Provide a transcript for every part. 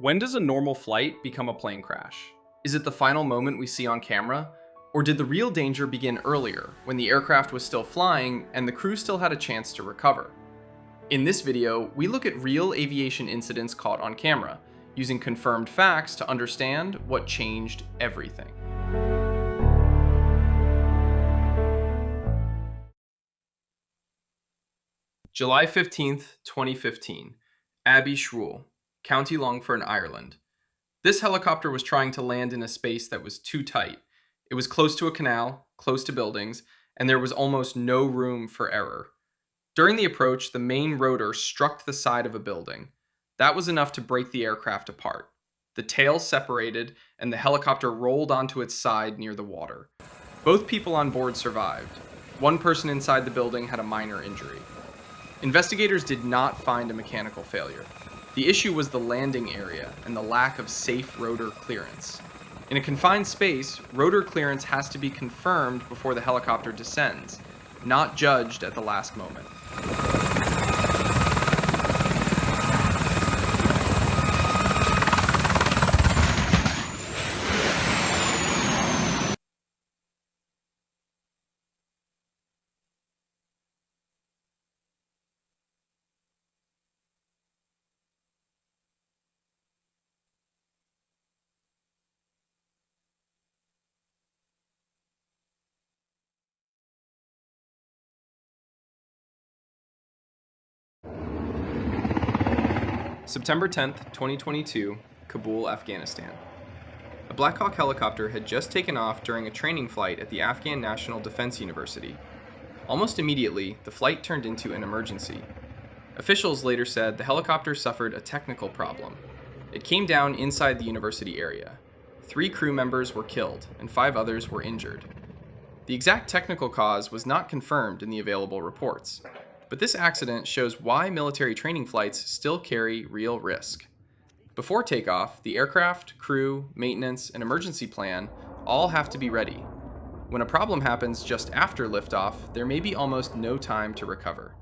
When does a normal flight become a plane crash? Is it the final moment we see on camera? Or did the real danger begin earlier, when the aircraft was still flying and the crew still had a chance to recover? In this video, we look at real aviation incidents caught on camera, using confirmed facts to understand what changed everything. July 15th, 2015. Abbey Shruel, County Longford, Ireland. This helicopter was trying to land in a space that was too tight. It was close to a canal, close to buildings, and there was almost no room for error. During the approach, the main rotor struck the side of a building. That was enough to break the aircraft apart. The tail separated, and the helicopter rolled onto its side near the water. Both people on board survived. One person inside the building had a minor injury. Investigators did not find a mechanical failure. The issue was the landing area and the lack of safe rotor clearance. In a confined space, rotor clearance has to be confirmed before the helicopter descends, not judged at the last moment. September 10th, 2022, Kabul, Afghanistan. A Black Hawk helicopter had just taken off during a training flight at the Afghan National Defense University. Almost immediately, the flight turned into an emergency. Officials later said the helicopter suffered a technical problem. It came down inside the university area. 3 crew members were killed, and 5 others were injured. The exact technical cause was not confirmed in the available reports. But this accident shows why military training flights still carry real risk. Before takeoff, the aircraft, crew, maintenance, and emergency plan all have to be ready. When a problem happens just after liftoff, there may be almost no time to recover.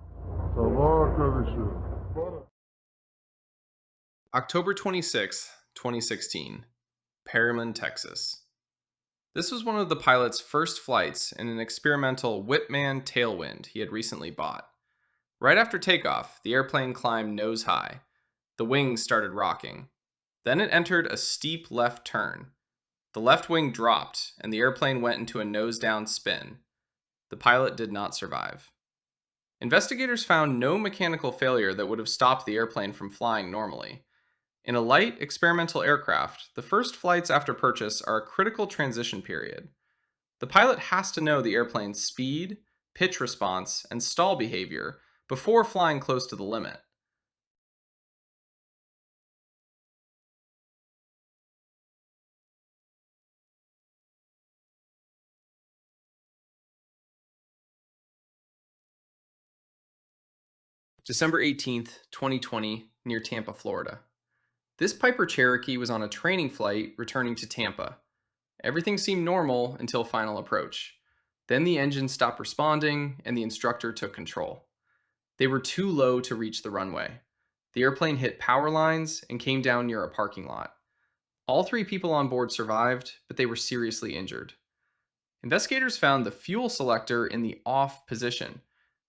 October 26, 2016, Perryman, Texas. This was one of the pilot's first flights in an experimental Whitman tailwind he had recently bought. Right after takeoff, the airplane climbed nose high. The wings started rocking. Then it entered a steep left turn. The left wing dropped, and the airplane went into a nose-down spin. The pilot did not survive. Investigators found no mechanical failure that would have stopped the airplane from flying normally. In a light, experimental aircraft, the first flights after purchase are a critical transition period. The pilot has to know the airplane's speed, pitch response, and stall behavior before flying close to the limit. December 18th, 2020, near Tampa, Florida. This Piper Cherokee was on a training flight returning to Tampa. Everything seemed normal until final approach. Then the engine stopped responding and the instructor took control. They were too low to reach the runway. The airplane hit power lines and came down near a parking lot. All 3 people on board survived, but they were seriously injured. Investigators found the fuel selector in the off position.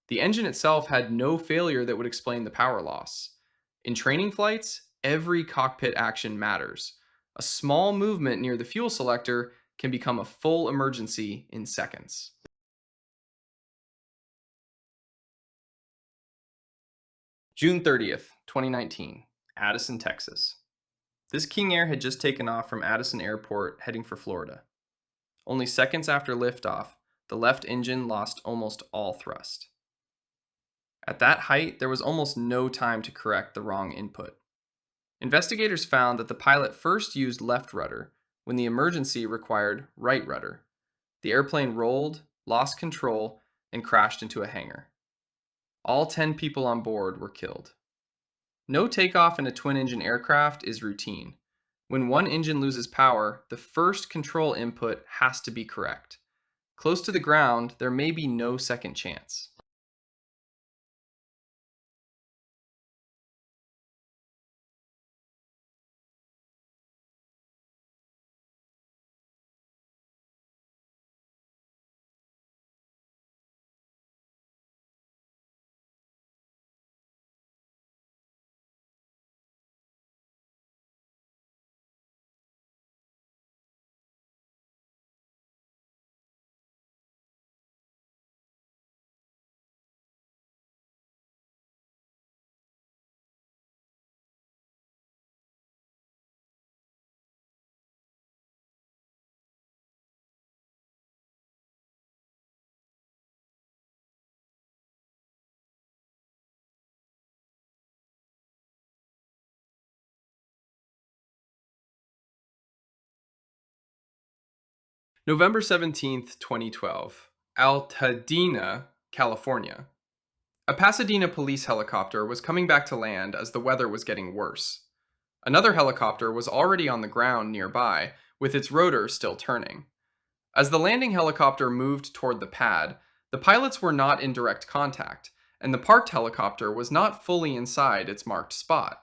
The engine itself had no failure that would explain the power loss. In training flights, every cockpit action matters. A small movement near the fuel selector can become a full emergency in seconds. June 30th, 2019, Addison, Texas. This King Air had just taken off from Addison Airport heading for Florida. Only seconds after liftoff, the left engine lost almost all thrust. At that height, there was almost no time to correct the wrong input. Investigators found that the pilot first used left rudder when the emergency required right rudder. The airplane rolled, lost control, and crashed into a hangar. All 10 people on board were killed. No takeoff in a twin-engine aircraft is routine. When one engine loses power, the first control input has to be correct. Close to the ground, there may be no second chance. November 17th, 2012. Altadena, California. A Pasadena police helicopter was coming back to land as the weather was getting worse. Another helicopter was already on the ground nearby, with its rotor still turning. As the landing helicopter moved toward the pad, the pilots were not in direct contact, and the parked helicopter was not fully inside its marked spot.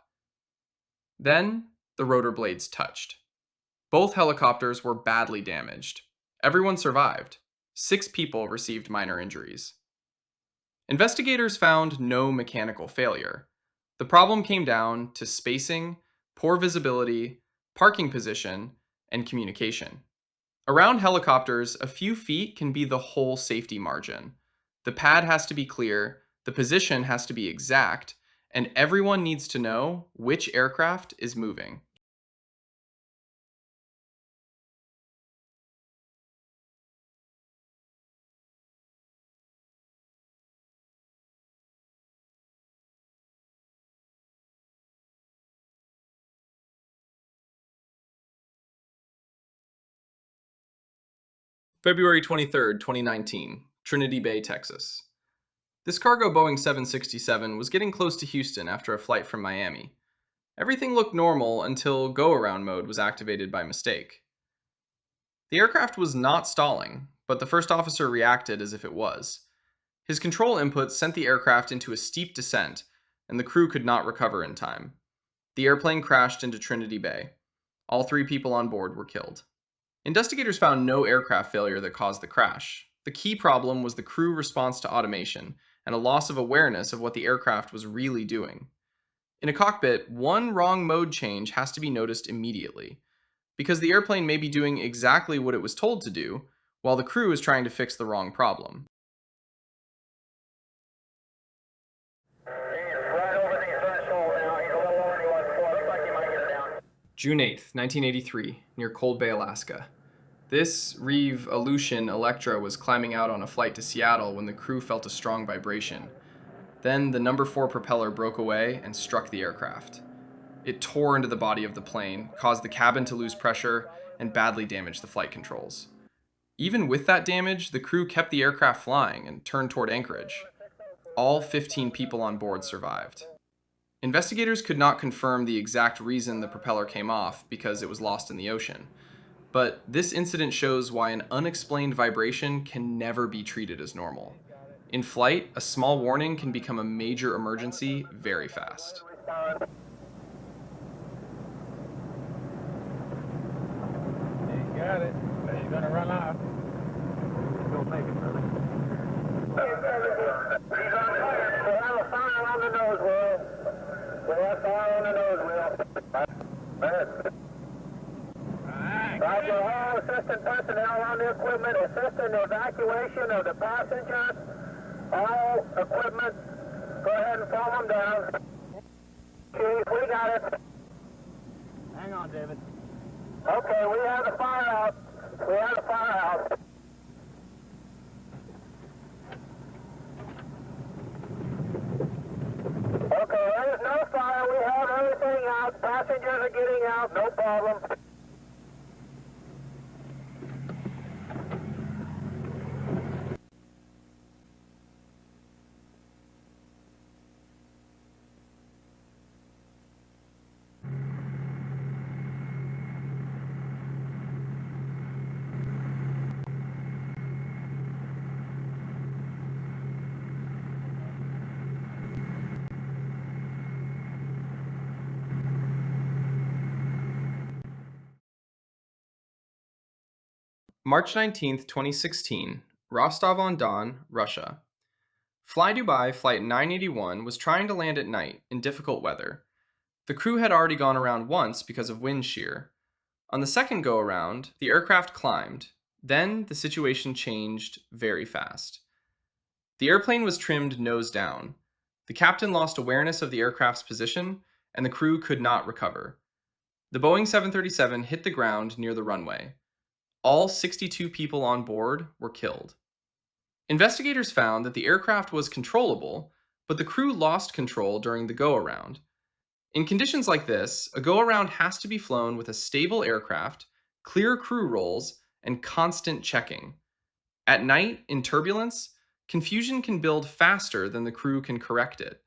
Then, the rotor blades touched. Both helicopters were badly damaged. Everyone survived. 6 people received minor injuries. Investigators found no mechanical failure. The problem came down to spacing, poor visibility, parking position, and communication. Around helicopters, a few feet can be the whole safety margin. The pad has to be clear, the position has to be exact, and everyone needs to know which aircraft is moving. February 23rd, 2019, Trinity Bay, Texas. This cargo Boeing 767 was getting close to Houston after a flight from Miami. Everything looked normal until go-around mode was activated by mistake. The aircraft was not stalling, but the first officer reacted as if it was. His control input sent the aircraft into a steep descent, and the crew could not recover in time. The airplane crashed into Trinity Bay. All 3 people on board were killed. Investigators found no aircraft failure that caused the crash. The key problem was the crew response to automation and a loss of awareness of what the aircraft was really doing. In a cockpit, one wrong mode change has to be noticed immediately, because the airplane may be doing exactly what it was told to do, while the crew is trying to fix the wrong problem. June 8th, 1983, near Cold Bay, Alaska. This Reeve Aleutian Electra was climbing out on a flight to Seattle when the crew felt a strong vibration. Then the number 4 propeller broke away and struck the aircraft. It tore into the body of the plane, caused the cabin to lose pressure, and badly damaged the flight controls. Even with that damage, the crew kept the aircraft flying and turned toward Anchorage. All 15 people on board survived. Investigators could not confirm the exact reason the propeller came off because it was lost in the ocean. But this incident shows why an unexplained vibration can never be treated as normal. In flight, a small warning can become a major emergency very fast. You got it. You're gonna run out. Don't make it, brother. He's on fire. We'll have a fire on the nose wheel. We'll have fire on the nose wheel. Roger, all assistant personnel on the equipment, assist in the evacuation of the passengers. All equipment, go ahead and calm them down. Chief, we got it. Hang on, David. Okay, we have the fire out. We have the fire out. Okay, there's no fire. We have everything out. Passengers are getting out. No problem. March 19th, 2016, Rostov-on-Don, Russia. Flydubai Flight 981 was trying to land at night in difficult weather. The crew had already gone around once because of wind shear. On the second go-around, the aircraft climbed. Then the situation changed very fast. The airplane was trimmed nose down. The captain lost awareness of the aircraft's position, and the crew could not recover. The Boeing 737 hit the ground near the runway. All 62 people on board were killed. Investigators found that the aircraft was controllable, but the crew lost control during the go-around. In conditions like this, a go-around has to be flown with a stable aircraft, clear crew roles, and constant checking. At night, in turbulence, confusion can build faster than the crew can correct it.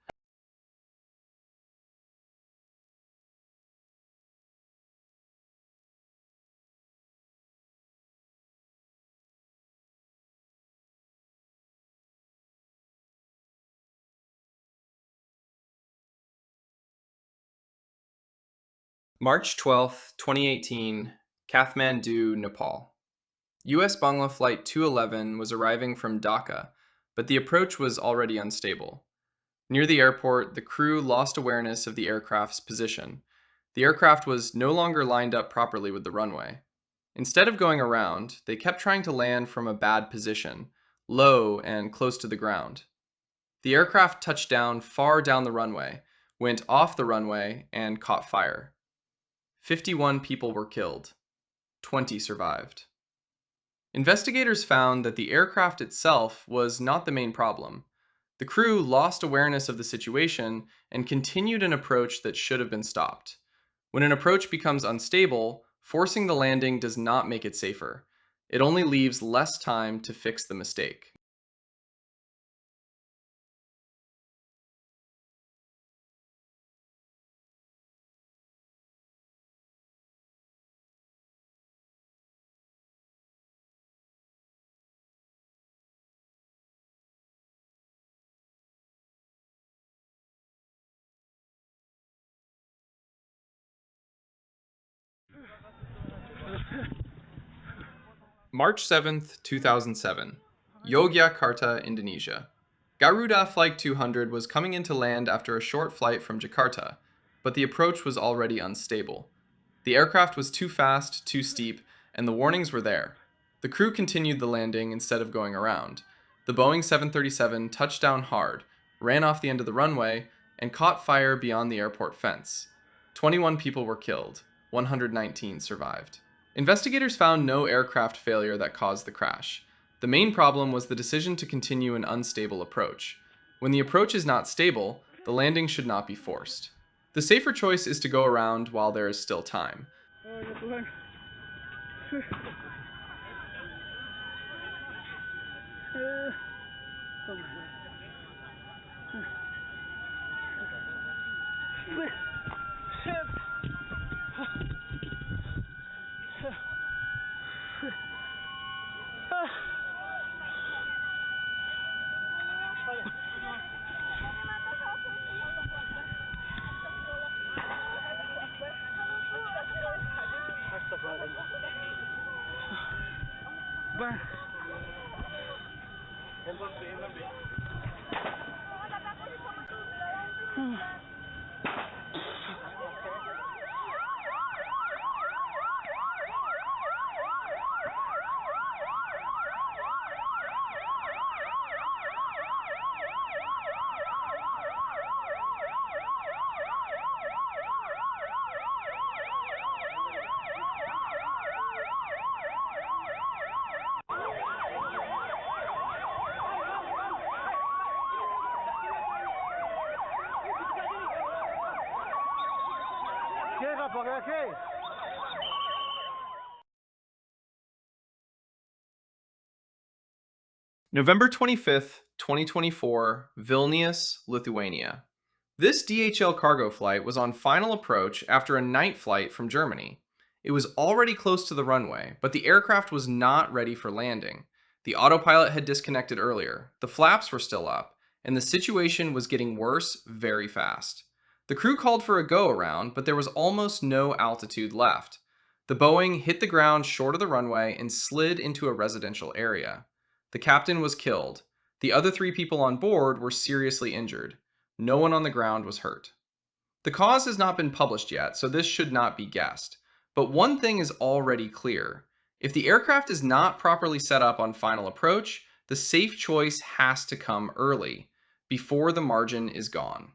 March 12th, 2018, Kathmandu, Nepal. US-Bangla Flight 211 was arriving from Dhaka, but the approach was already unstable. Near the airport, the crew lost awareness of the aircraft's position. The aircraft was no longer lined up properly with the runway. Instead of going around, they kept trying to land from a bad position, low and close to the ground. The aircraft touched down far down the runway, went off the runway, and caught fire. 51 people were killed. 20 survived. Investigators found that the aircraft itself was not the main problem. The crew lost awareness of the situation and continued an approach that should have been stopped. When an approach becomes unstable, forcing the landing does not make it safer. It only leaves less time to fix the mistake. March 7th, 2007, Yogyakarta, Indonesia. Garuda Flight 200 was coming in to land after a short flight from Jakarta, but the approach was already unstable. The aircraft was too fast, too steep, and the warnings were there. The crew continued the landing instead of going around. The Boeing 737 touched down hard, ran off the end of the runway, and caught fire beyond the airport fence. 21 people were killed, 119 survived. Investigators found no aircraft failure that caused the crash. The main problem was the decision to continue an unstable approach. When the approach is not stable, the landing should not be forced. The safer choice is to go around while there is still time. November 25th, 2024, Vilnius, Lithuania. This DHL cargo flight was on final approach after a night flight from Germany. It was already close to the runway, but the aircraft was not ready for landing. The autopilot had disconnected earlier, the flaps were still up, and the situation was getting worse very fast. The crew called for a go-around, but there was almost no altitude left. The Boeing hit the ground short of the runway and slid into a residential area. The captain was killed. The other 3 people on board were seriously injured. No one on the ground was hurt. The cause has not been published yet, so this should not be guessed. But one thing is already clear. If the aircraft is not properly set up on final approach, the safe choice has to come early, before the margin is gone.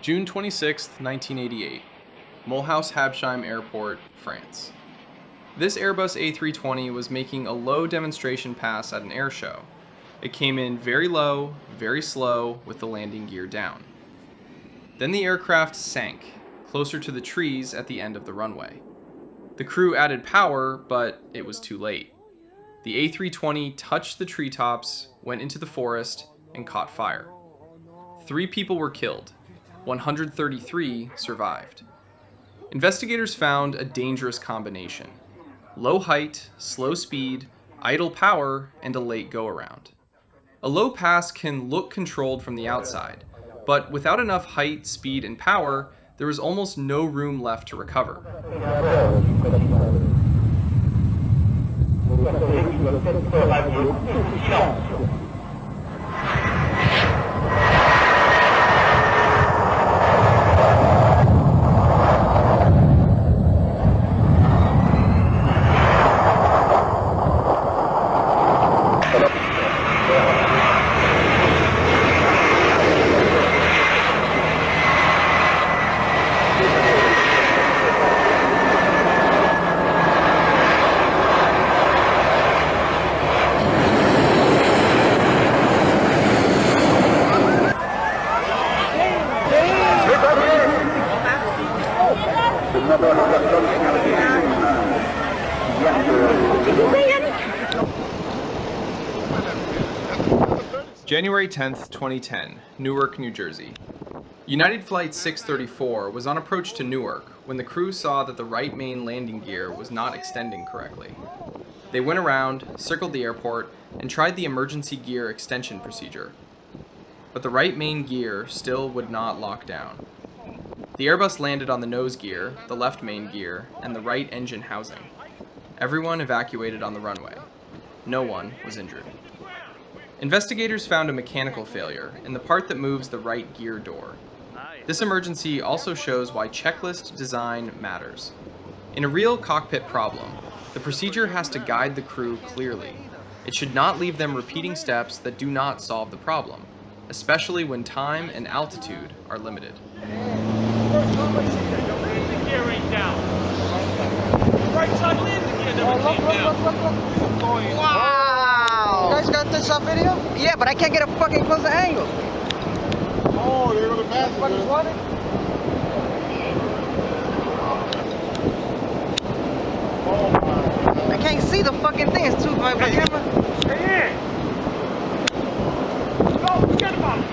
June 26, 1988, Mulhouse Habsheim Airport, France. This Airbus A320 was making a low demonstration pass at an air show. It came in very low, very slow, with the landing gear down. Then the aircraft sank, closer to the trees at the end of the runway. The crew added power, but it was too late. The A320 touched the treetops, went into the forest, and caught fire. 3 people were killed. 133 survived. Investigators found a dangerous combination: low height, slow speed, idle power, and a late go-around. A low pass can look controlled from the outside, but without enough height, speed, and power, there was almost no room left to recover. January 10th, 2010, Newark, New Jersey. United Flight 634 was on approach to Newark when the crew saw that the right main landing gear was not extending correctly. They went around, circled the airport, and tried the emergency gear extension procedure. But the right main gear still would not lock down. The Airbus landed on the nose gear, the left main gear, and the right engine housing. Everyone evacuated on the runway. No one was injured. Investigators found a mechanical failure in the part that moves the right gear door. This emergency also shows why checklist design matters. In a real cockpit problem, the procedure has to guide the crew clearly. It should not leave them repeating steps that do not solve the problem, especially when time and altitude are limited. Wow! You guys got this on video? Yeah, but I can't get a fucking closer angle. Oh, they're gonna pass it. I can't see the fucking thing. It's too my camera. Hey, go, forget about it.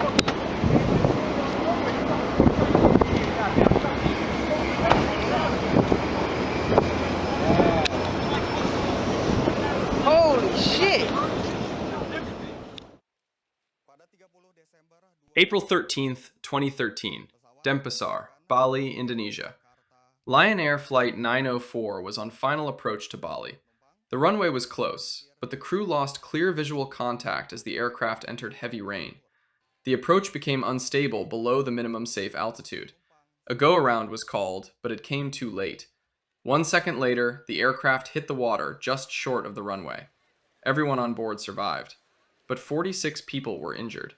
Holy shit! April 13th, 2013, Denpasar, Bali, Indonesia. Lion Air Flight 904 was on final approach to Bali. The runway was close, but the crew lost clear visual contact as the aircraft entered heavy rain. The approach became unstable below the minimum safe altitude. A go-around was called, but it came too late. 1 second later, the aircraft hit the water just short of the runway. Everyone on board survived, but 46 people were injured.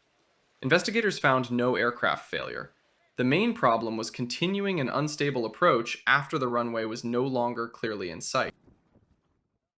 Investigators found no aircraft failure. The main problem was continuing an unstable approach after the runway was no longer clearly in sight.